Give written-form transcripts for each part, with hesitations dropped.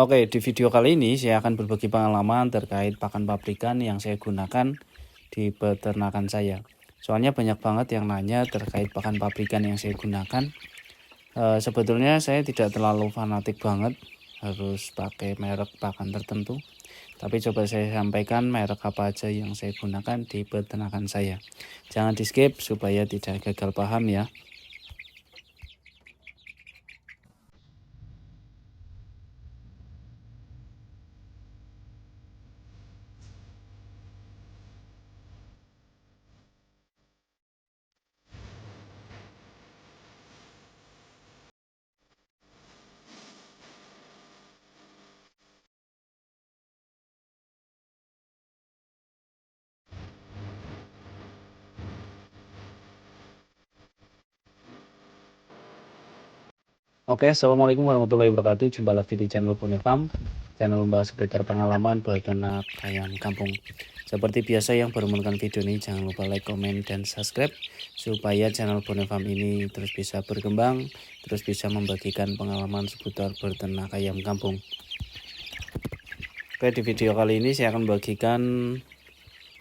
Oke, di video kali ini saya akan berbagi pengalaman terkait pakan pabrikan yang saya gunakan di peternakan saya. Soalnya banyak banget yang nanya terkait pakan pabrikan yang saya gunakan. Sebetulnya saya tidak terlalu fanatik banget harus pakai merek pakan tertentu. Tapi coba saya sampaikan merek apa aja yang saya gunakan di peternakan saya. Jangan di skip supaya tidak gagal paham ya. Oke, assalamualaikum warahmatullahi wabarakatuh. Jumpa lagi di channel Bonifam, channel membahas seputar pengalaman berternak ayam kampung. Seperti biasa, yang baru menemukan video ini jangan lupa like, komen, dan subscribe supaya channel Bonifam ini terus bisa berkembang, terus bisa membagikan pengalaman seputar berternak ayam kampung. Oke, di video kali ini saya akan membagikan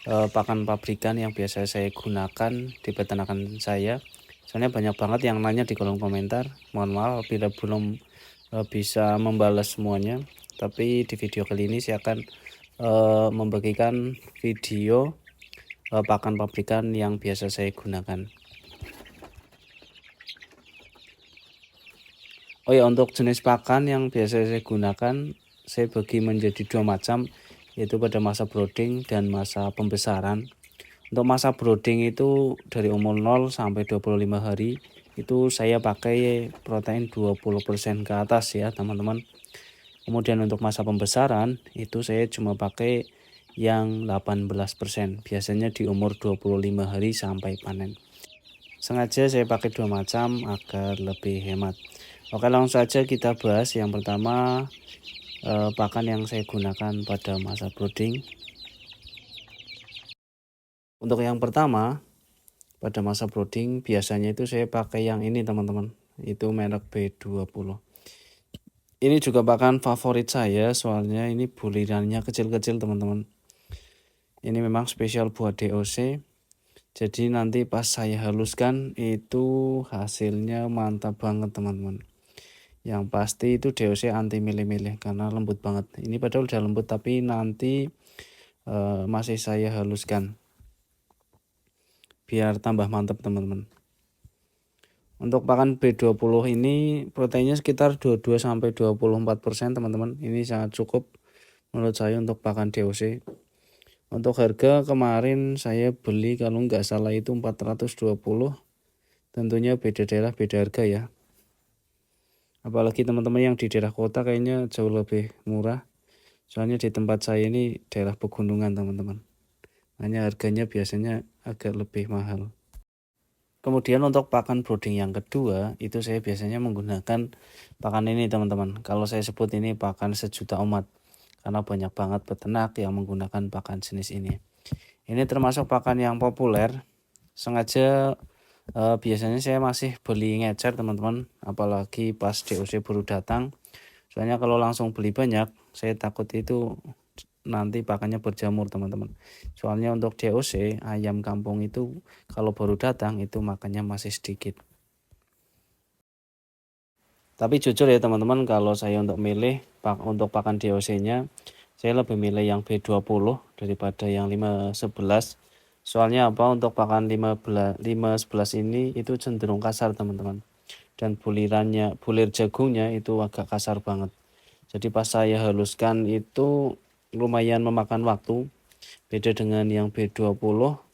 pakan pabrikan yang biasa saya gunakan di peternakan saya. Soalnya banyak banget yang nanya di kolom komentar. Mohon maaf bila belum bisa membalas semuanya. Tapi di video kali ini saya akan membagikan video pakan pabrikan yang biasa saya gunakan. Oh ya, untuk jenis pakan yang biasa saya gunakan, saya bagi menjadi dua macam, yaitu pada masa brooding dan masa pembesaran. Untuk masa brooding itu dari umur 0 sampai 25 hari itu saya pakai protein 20% ke atas ya teman-teman. Kemudian untuk masa pembesaran itu saya cuma pakai yang 18%, biasanya di umur 25 hari sampai panen. Sengaja saya pakai dua macam agar lebih hemat. Oke, langsung saja kita bahas. Yang pertama, pakan yang saya gunakan pada masa brooding. Untuk yang pertama, pada masa brooding biasanya itu saya pakai yang ini teman-teman, itu merek B20. Ini juga pakan favorit saya, soalnya ini bulirannya kecil-kecil teman-teman. Ini memang spesial buat DOC, jadi nanti pas saya haluskan itu hasilnya mantap banget teman-teman. Yang pasti itu DOC anti milih-milih karena lembut banget. Ini padahal udah lembut tapi nanti masih saya haluskan biar tambah mantap teman-teman. Untuk pakan B20 ini proteinnya sekitar 22-24% teman-teman. Ini sangat cukup menurut saya untuk pakan DOC. Untuk harga kemarin saya beli kalau nggak salah itu 420. Tentunya beda daerah beda harga ya. Apalagi teman-teman yang di daerah kota kayaknya jauh lebih murah. Soalnya di tempat saya ini daerah pegunungan teman-teman. Hanya harganya biasanya agak lebih mahal. Kemudian untuk pakan brooding yang kedua itu saya biasanya menggunakan pakan ini teman-teman. Kalau saya sebut ini pakan sejuta umat karena banyak banget peternak yang menggunakan pakan jenis ini. Ini termasuk pakan yang populer. Sengaja biasanya saya masih beli ngecer teman-teman, apalagi pas DOC baru datang. Soalnya kalau langsung beli banyak saya takut itu nanti pakannya berjamur teman-teman. Soalnya untuk DOC ayam kampung itu kalau baru datang itu makannya masih sedikit. Tapi jujur ya teman-teman, kalau saya untuk milih untuk pakan DOC-nya saya lebih milih yang B20 daripada yang 511. Soalnya apa, untuk pakan 511 ini itu cenderung kasar teman-teman. Dan bulir jagungnya itu agak kasar banget. Jadi pas saya haluskan itu lumayan memakan waktu. Beda dengan yang B20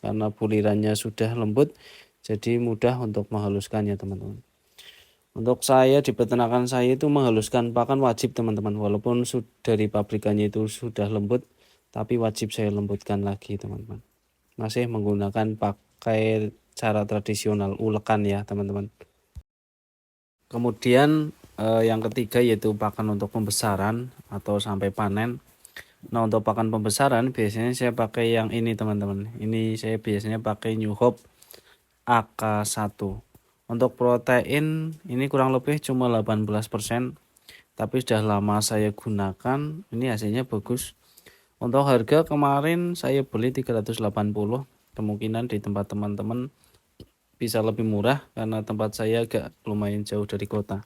karena bulirannya sudah lembut, jadi mudah untuk menghaluskannya teman-teman. Untuk saya di peternakan saya itu menghaluskan pakan wajib teman-teman. Walaupun dari pabrikannya itu sudah lembut, tapi wajib saya lembutkan lagi teman-teman. Masih menggunakan pakai cara tradisional ulekan ya teman-teman. Kemudian yang ketiga yaitu pakan untuk pembesaran atau sampai panen. Nah, untuk pakan pembesaran biasanya saya pakai yang ini teman-teman. Ini saya biasanya pakai New Hope AK1. Untuk protein ini kurang lebih cuma 18%. tapi sudah lama saya gunakan, ini hasilnya bagus. Untuk harga kemarin saya beli 380, kemungkinan di tempat teman-teman bisa lebih murah karena tempat saya agak lumayan jauh dari kota.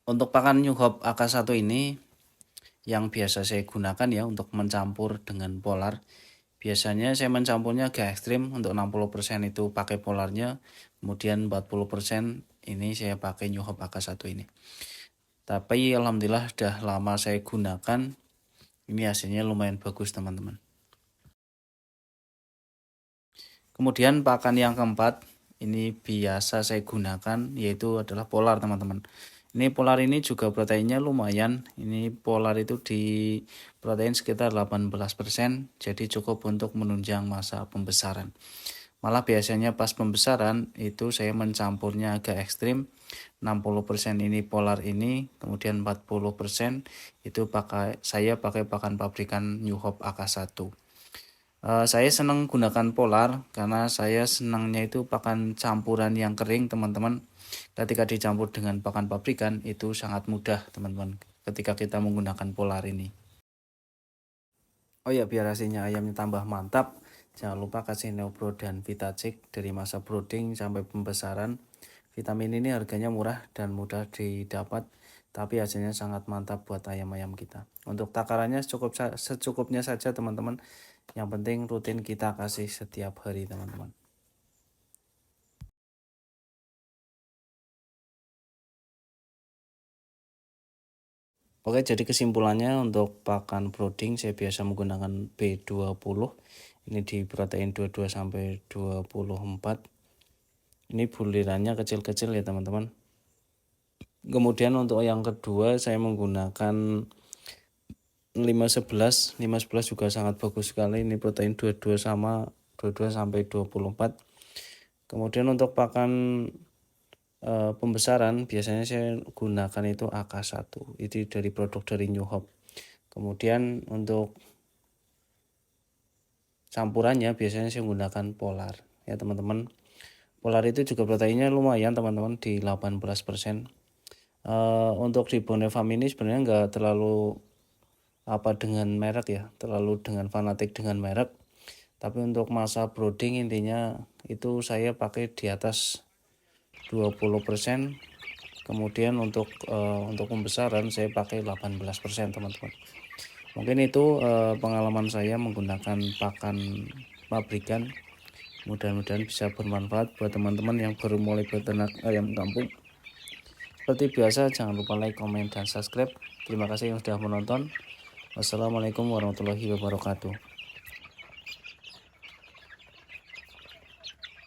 Untuk pakan New Hope AK1 ini yang biasa saya gunakan ya untuk mencampur dengan polar. Biasanya saya mencampurnya agak ekstrim, untuk 60% itu pakai polarnya, kemudian 40% ini saya pakai New Hope AK1 ini. Tapi alhamdulillah sudah lama saya gunakan, ini hasilnya lumayan bagus teman-teman. Kemudian pakan yang keempat, ini biasa saya gunakan yaitu adalah polar teman-teman. Ini polar ini juga proteinnya lumayan. Ini polar itu di protein sekitar 18%, jadi cukup untuk menunjang masa pembesaran. Malah biasanya pas pembesaran itu saya mencampurnya agak ekstrim. 60% ini polar ini, kemudian 40% itu saya pakai pakan pabrikan New Hope AK1. Saya senang gunakan polar karena saya senangnya itu pakan campuran yang kering teman-teman. Ketika dicampur dengan pakan pabrikan itu sangat mudah teman-teman ketika kita menggunakan polar ini. Oh ya, biar hasilnya ayamnya tambah mantap, jangan lupa kasih Neopro dan Vitacek dari masa brooding sampai pembesaran. Vitamin ini harganya murah dan mudah didapat, tapi hasilnya sangat mantap buat ayam-ayam kita. Untuk takarannya secukupnya saja teman-teman. Yang penting rutin kita kasih setiap hari teman-teman. Oke, jadi kesimpulannya untuk pakan brooding saya biasa menggunakan B20. Ini di protein 22 sampai 24. Ini bulirannya kecil-kecil ya teman-teman. Kemudian untuk yang kedua saya menggunakan 511. 511 juga sangat bagus sekali. Ini protein 22 sampai 24. Kemudian untuk pakan pembesaran biasanya saya gunakan itu AK1, itu dari produk dari New Hope. Kemudian untuk campurannya biasanya saya gunakan polar ya teman-teman. Polar itu juga proteinnya lumayan teman-teman di 18%. Untuk di Bonefarm ini sebenarnya nggak terlalu dengan merek ya, terlalu dengan fanatik dengan merek. Tapi untuk masa brooding intinya itu saya pakai di atas 20%. Kemudian untuk pembesaran saya pakai 18% teman-teman. Mungkin itu pengalaman saya menggunakan pakan pabrikan. Mudah-mudahan bisa bermanfaat buat teman-teman yang baru mulai beternak ayam kampung. Seperti biasa jangan lupa like, komen, dan subscribe. Terima kasih yang sudah menonton. Wassalamualaikum warahmatullahi wabarakatuh.